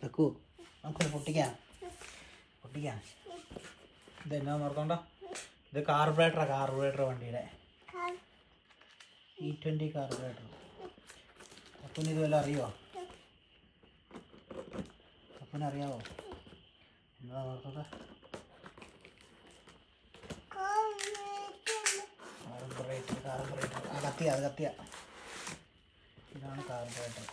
വെക്കൂ, നമുക്ക് പൊട്ടിക്കാം. ഇത് എന്നാ നോക്കണ്ട, ഇത് കാർബറേറ്റർ വണ്ടിയുടെ E20 കാർബറേറ്റർ. അപ്പന് ഇത് വല്ലതും അറിയുമോ? അപ്പനറിയാവോ? എന്താ നോക്കട്ടെ. കാർബറേറ്റർ അത് കത്തിയ ഇതാണ് കാർബറേറ്റർ.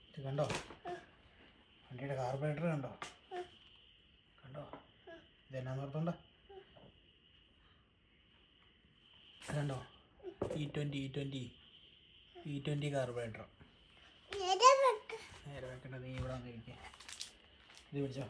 ഇത് കണ്ടോ, വണ്ടിയുടെ കാർബറേറ്റർ കണ്ടോ? ഇതെന്നാ നിർത്തണ്ട, കണ്ടോ? E20 carburettor. നേരെ വെക്കേണ്ടത് നീ ഇവിടെ വന്നിരിക്കുക. ഇത് പിടിച്ചോ.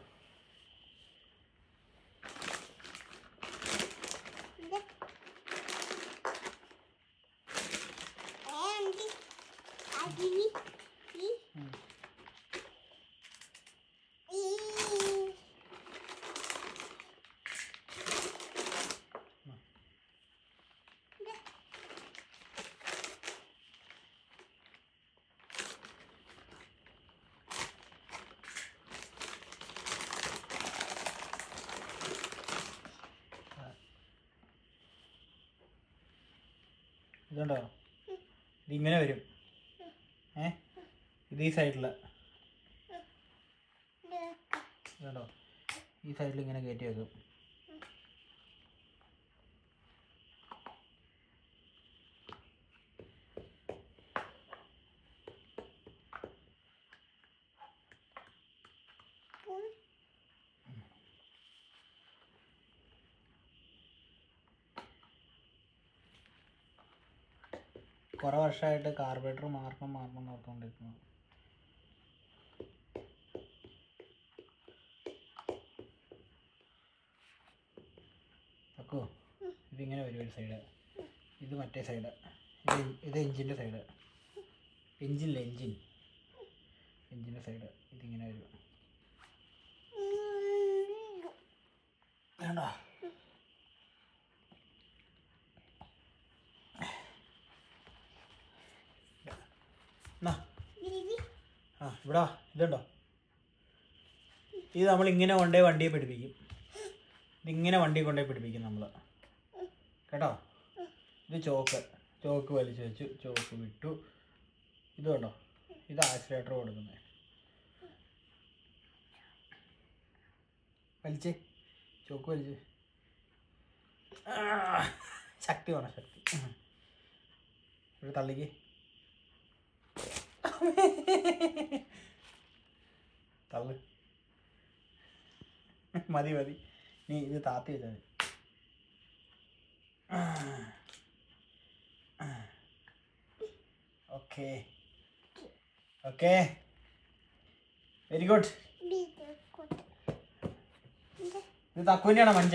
ഇതുണ്ടോ, ഇതിങ്ങനെ വരും. ഇത് ഈ സൈഡിൽ, ഇതുണ്ടോ, ഈ സൈഡിൽ ഇങ്ങനെ കയറ്റി വെക്കും. കുറേ വർഷമായിട്ട് കാർബറേറ്റർ മാർക്കം നോക്കിക്കൊണ്ടിരിക്കുന്നു. അക്കോ, ഇതിങ്ങനെ വരും ഒരു സൈഡ്, ഇത് മറ്റേ സൈഡ്, ഇത് എഞ്ചിൻ്റെ സൈഡ്. എഞ്ചിൻ്റെ സൈഡ് ഇതിങ്ങനെ വരും. വേണ്ട, ഇവിടെ ഇതുണ്ടോ, ഇത് നമ്മളിങ്ങനെ കൊണ്ടുപോയി വണ്ടിയെ പിടിപ്പിക്കും. ഇതിങ്ങനെ വണ്ടി കൊണ്ടുപോയി പിടിപ്പിക്കും നമ്മൾ, കേട്ടോ? ഇത് ചോക്ക് വലിച്ചു വെച്ചു, ചോക്ക് വിട്ടു. ഇത് കണ്ടോ, ഇത് ആക്സിലേറ്റർ കൊടുക്കുന്നത്. ചോക്ക് വലിച്ച് ശക്തി വേണം, ശക്തി. ഒരു തള്ളിക്ക്, തള്ളു. മതി നീ ഇത് താത്തി വെച്ചാൽ മതി. Okay very good. ഇത് തക്കുവിൻ്റെയാണോ മഞ്ച?